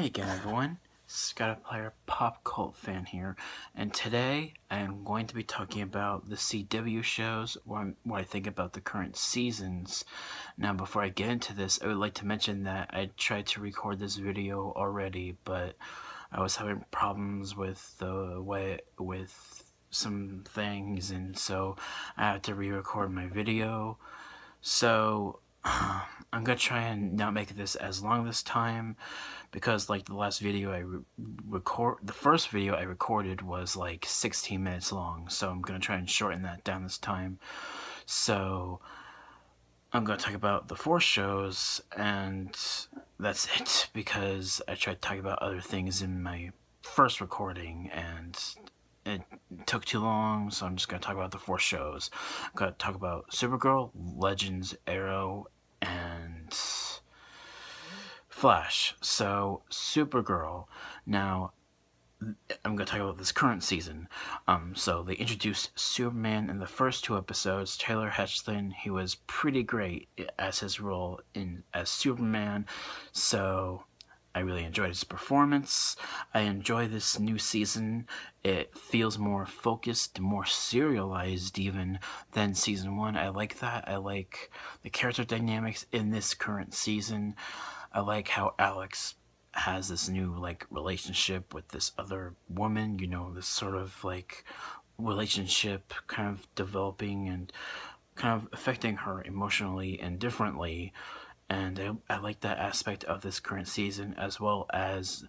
again, everyone. Scott Player Pop Cult Fan here, and today I'm going to be talking about the CW shows, what I think about the current seasons. Now, before I get into this, I would like to mention that I tried to record this video already, but I was having problems with some things, and so I had to re-record my video. So I'm gonna try and not make this as long this time, because like the last video the first video I recorded was like 16 minutes long, so I'm gonna try and shorten that down this time. So I'm gonna talk about the 4 shows, and that's it, because I tried to talk about other things in my first recording and it took too long, so I'm just gonna talk about the 4 shows. I'm gonna talk about Supergirl, Legends, Arrow, and Flash. So, Supergirl. Now, I'm going to talk about this current season. So they introduced Superman in the first 2 episodes. Taylor Hoechlin, he was pretty great as his role as Superman. So I really enjoyed his performance. I enjoy this new season. It feels more focused, more serialized even than season 1. I like that. I like the character dynamics in this current season. I like how Alex has this new relationship with this other woman, this sort of relationship kind of developing and kind of affecting her emotionally and differently. And I like that aspect of this current season, as well as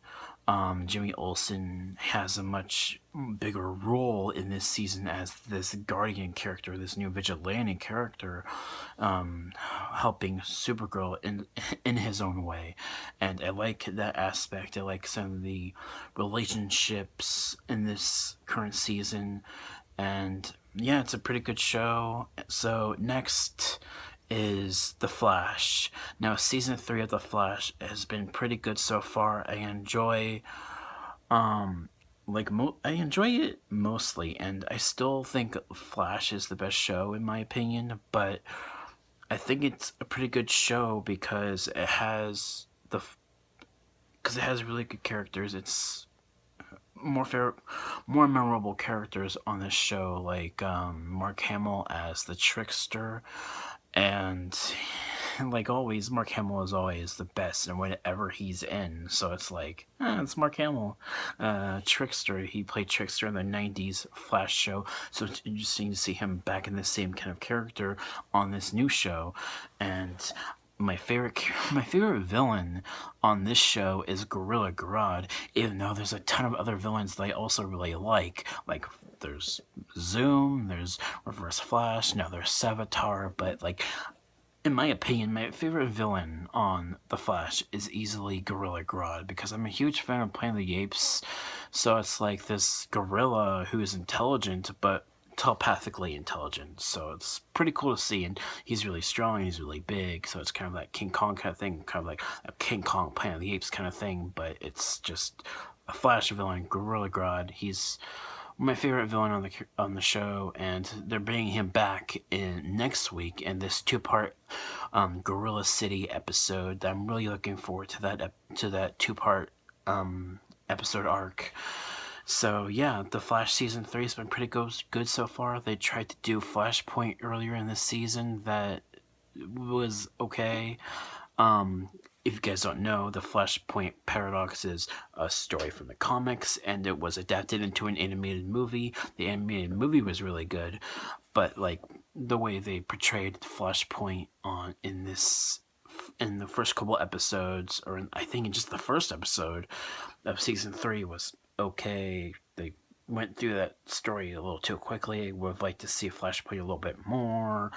Jimmy Olsen has a much bigger role in this season as this guardian character, this new vigilante character, helping Supergirl in his own way. And I like that aspect. I like some of the relationships in this current season, and yeah, it's a pretty good show. So next is The Flash. Now, season 3 of The Flash has been pretty good so far. I enjoy I enjoy it mostly, and I still think Flash is the best show in my opinion, but I think it's a pretty good show because it has really good characters. It's more memorable characters on this show, like Mark Hamill as the Trickster. And like always, Mark Hamill is always the best in whatever he's in. So it's like, it's Mark Hamill. Trickster, he played Trickster in the 90s Flash show. So it's interesting to see him back in the same kind of character on this new show. And my favorite villain on this show is Gorilla Grodd, even though there's a ton of other villains that I also really like. Like, there's Zoom, there's Reverse Flash, now there's Savitar, but in my opinion, my favorite villain on The Flash is easily Gorilla Grodd, because I'm a huge fan of Planet of the Apes. So it's like this gorilla who is intelligent, but telepathically intelligent, so it's pretty cool to see. And he's really strong, he's really big, so it's kind of like King Kong kind of thing, kind of like a King Kong Planet of the Apes kind of thing, but it's just a Flash villain, Gorilla Grodd. He's my favorite villain on the show, and they're bringing him back in next week in this 2-part Gorilla City episode. I'm really looking forward to that 2-part episode arc. So yeah, The Flash season 3 has been pretty good so far. They tried to do Flashpoint earlier in the season that was okay. If you guys don't know, the Flashpoint Paradox is a story from the comics, and it was adapted into an animated movie. The animated movie was really good, but the way they portrayed Flashpoint in the first couple episodes, or I think in just the first episode of season 3, was okay. They went through that story a little too quickly. I would have liked to see Flashpoint a little bit more,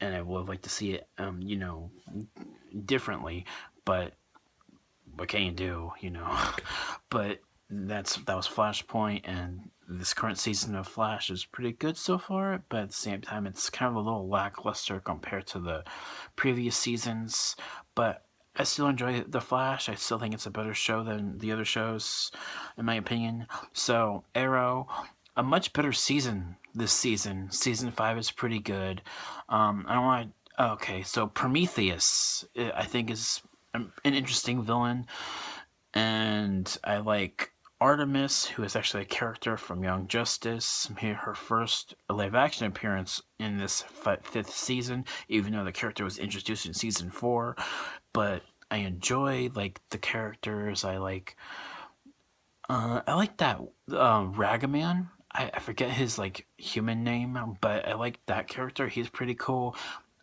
and I would have liked to see it, differently. But what can you do, But that was Flashpoint, and this current season of Flash is pretty good so far, but at the same time, it's kind of a little lackluster compared to the previous seasons. But I still enjoy The Flash. I still think it's a better show than the other shows, in my opinion. So, Arrow, a much better season this season. Season 5 is pretty good. Okay, so Prometheus, I think, is an interesting villain. And I like Artemis, who is actually a character from Young Justice, made her first live action appearance in this fifth season, even though the character was introduced in season 4. But I enjoy like the characters. I like that Ragaman. I forget his like human name, but I like that character. He's pretty cool.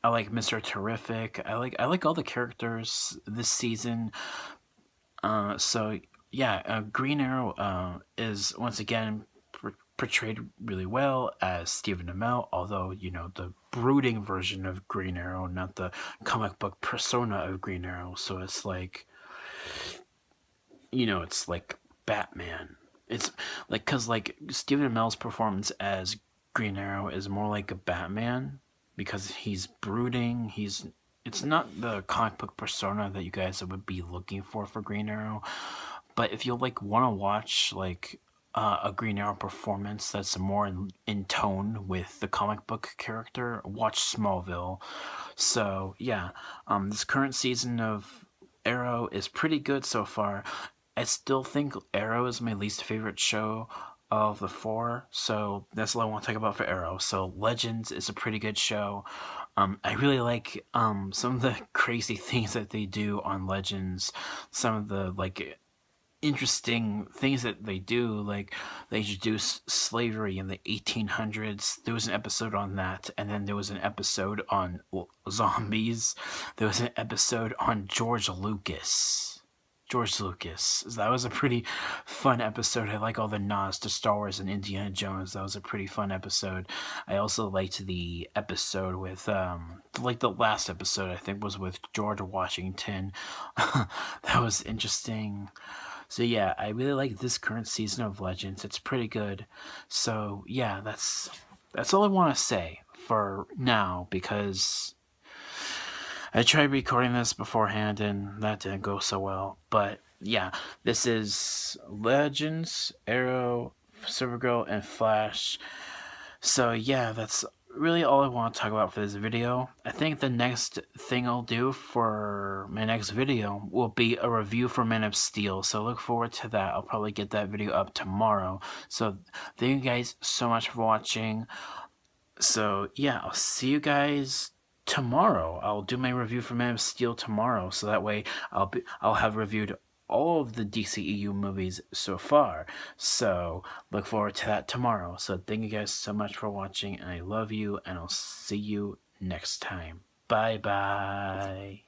I like Mr. Terrific. I like all the characters this season. So yeah, Green Arrow is once again portrayed really well as Stephen Amell, although the brooding version of Green Arrow, not the comic book persona of Green Arrow. So it's like it's like Batman. It's like because like Stephen Amell's performance as Green Arrow is more like a Batman because he's brooding. It's not the comic book persona that you guys would be looking for Green Arrow. But if you like want to watch like a Green Arrow performance that's more in tone with the comic book character, watch Smallville. So yeah, this current season of Arrow is pretty good so far. I still think Arrow is my least favorite show of the 4, so that's all I want to talk about for Arrow. So Legends is a pretty good show. I really like some of the crazy things that they do on Legends. Some of the like interesting things that they do, like they introduced slavery in the 1800s. There was an episode on that, and then there was an episode on zombies. There was an episode on George Lucas. That was a pretty fun episode. I like all the nods to Star Wars and Indiana Jones. That was a pretty fun episode. I also liked the episode with like the last episode I think was with George Washington. That was interesting. So yeah, I really like this current season of Legends. It's pretty good. So yeah, that's all I want to say for now because I tried recording this beforehand and that didn't go so well. But yeah, this is Legends, Arrow, Supergirl, and Flash. So yeah, that's really all I want to talk about for this video. I think the next thing I'll do for my next video will be a review for Man of Steel. So look forward to that. I'll probably get that video up tomorrow. So thank you guys so much for watching. So yeah, I'll see you guys tomorrow. I'll do my review for Man of Steel tomorrow, so that way I'll have reviewed all of the DCEU movies so far. So look forward to that tomorrow. So thank you guys so much for watching, and I love you, and I'll see you next time. Bye bye.